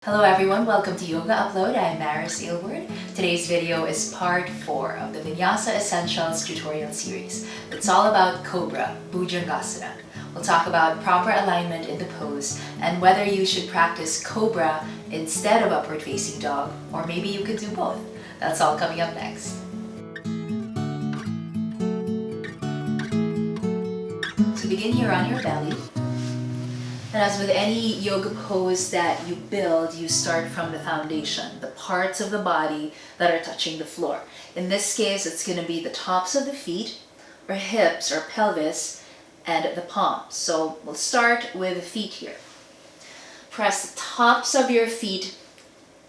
Hello everyone, welcome to Yoga Upload. I'm Maris Aylward. Today's video is part 4 of the Vinyasa Essentials Tutorial Series. It's all about Cobra, Bhujangasana. We'll talk about proper alignment in the pose and whether you should practice Cobra instead of upward facing dog, or maybe you could do both. That's all coming up next. So begin here on your belly. And as with any yoga pose that you build, you start from the foundation, the parts of the body that are touching the floor. In this case, it's going to be the tops of the feet, or hips, or pelvis, and the palms. So we'll start with the feet here. Press the tops of your feet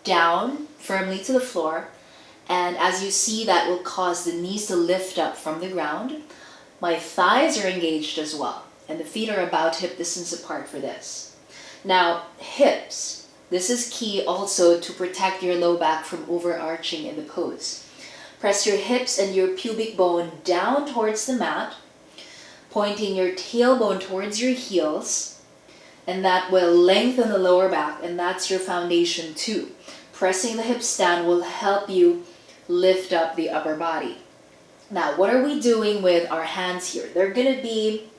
down firmly to the floor, and as you see, that will cause the knees to lift up from the ground. My thighs are engaged as well, and the feet are about hip distance apart for this. Now, hips. This is key also to protect your low back from overarching in the pose. Press your hips and your pubic bone down towards the mat, pointing your tailbone towards your heels, and that will lengthen the lower back, and that's your foundation too. Pressing the hips down will help you lift up the upper body. Now, what are we doing with our hands here? They're going to be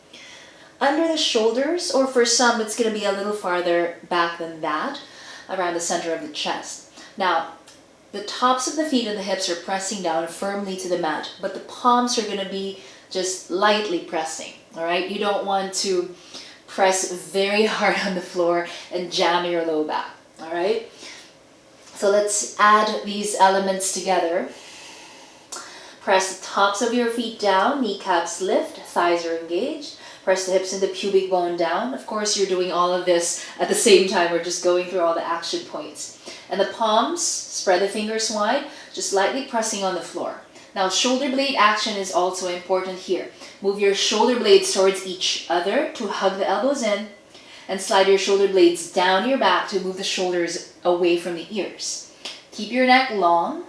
under the shoulders, or for some it's going to be a little farther back than that, around the center of the chest. Now, the tops of the feet and the hips are pressing down firmly to the mat, but the palms are going to be just lightly pressing, all right? You don't want to press very hard on the floor and jam your low back, all right? So let's add these elements together. Press the tops of your feet down, kneecaps lift, thighs are engaged. Press the hips and the pubic bone down. Of course, you're doing all of this at the same time. We're just going through all the action points. And the palms, spread the fingers wide, just lightly pressing on the floor. Now, shoulder blade action is also important here. Move your shoulder blades towards each other to hug the elbows in, and slide your shoulder blades down your back to move the shoulders away from the ears. Keep your neck long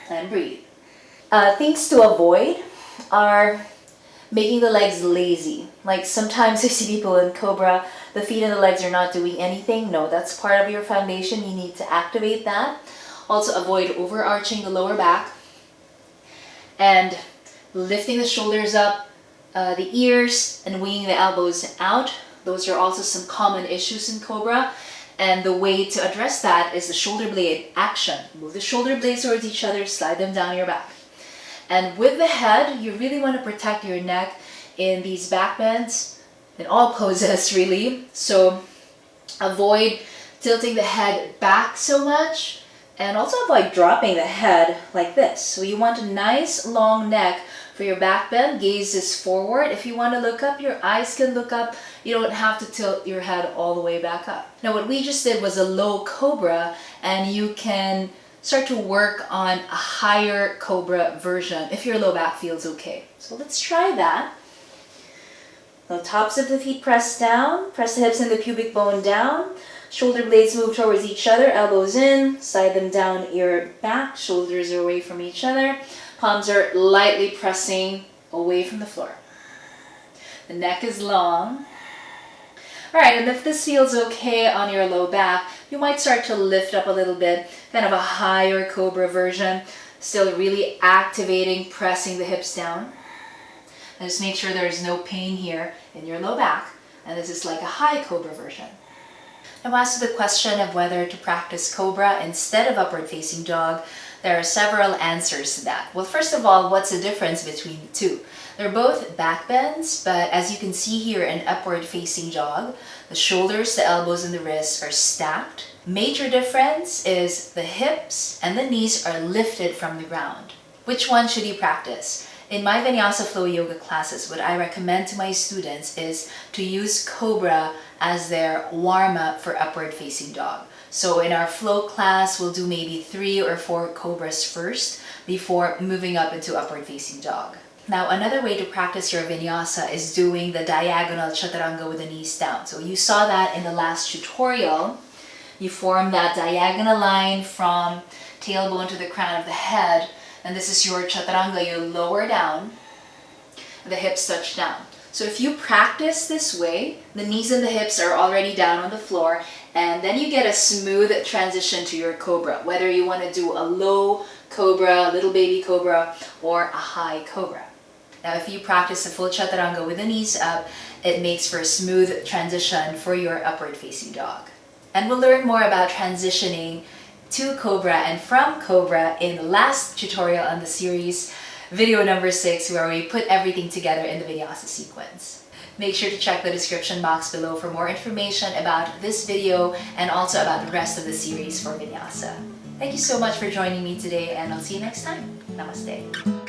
and breathe. Things to avoid are making the legs lazy. Like sometimes I see people in Cobra, the feet and the legs are not doing anything. No, that's part of your foundation. You need to activate that. Also avoid overarching the lower back and lifting the shoulders up, the ears, and winging the elbows out. Those are also some common issues in Cobra. And the way to address that is the shoulder blade action. Move the shoulder blades towards each other, slide them down your back. And with the head, you really want to protect your neck in these back bends, in all poses really. So avoid tilting the head back so much, and also avoid dropping the head like this. So you want a nice long neck for your back bend. Gaze is forward. If you want to look up, your eyes can look up. You don't have to tilt your head all the way back up. Now what we just did was a low Cobra, and you can start to work on a higher Cobra version if your low back feels okay. So let's try that. The tops of the feet press down, press the hips and the pubic bone down, shoulder blades move towards each other, elbows in, slide them down your back, shoulders are away from each other, palms are lightly pressing away from the floor. The neck is long. All right, and if this feels okay on your low back, you might start to lift up a little bit, kind of a higher Cobra version, still really activating, pressing the hips down. And just make sure there's no pain here in your low back, and this is like a high Cobra version. Now, as to the question of whether to practice Cobra instead of upward facing dog, there are several answers to that. Well, first of all, what's the difference between the two? They're both back bends, but as you can see here in upward facing dog, the shoulders, the elbows, and the wrists are stacked. Major difference is the hips and the knees are lifted from the ground. Which one should you practice? In my Vinyasa Flow Yoga classes, what I recommend to my students is to use Cobra as their warm-up for upward facing dog. So in our flow class, we'll do maybe 3 or 4 Cobras first before moving up into upward facing dog. Now, another way to practice your Vinyasa is doing the diagonal Chaturanga with the knees down. So you saw that in the last tutorial. You form that diagonal line from tailbone to the crown of the head, and this is your Chaturanga. You lower down, the hips touch down. So if you practice this way, the knees and the hips are already down on the floor, and then you get a smooth transition to your cobra, whether you want to do a low cobra, little baby cobra, or a high cobra. Now if you practice a full chaturanga with the knees up, it makes for a smooth transition for your upward facing dog. And we'll learn more about transitioning to cobra and from cobra in the last tutorial on the series, video number 6, where we put everything together in the Vinyasa sequence. Make sure to check the description box below for more information about this video and also about the rest of the series for Vinyasa. Thank you so much for joining me today, and I'll see you next time. Namaste.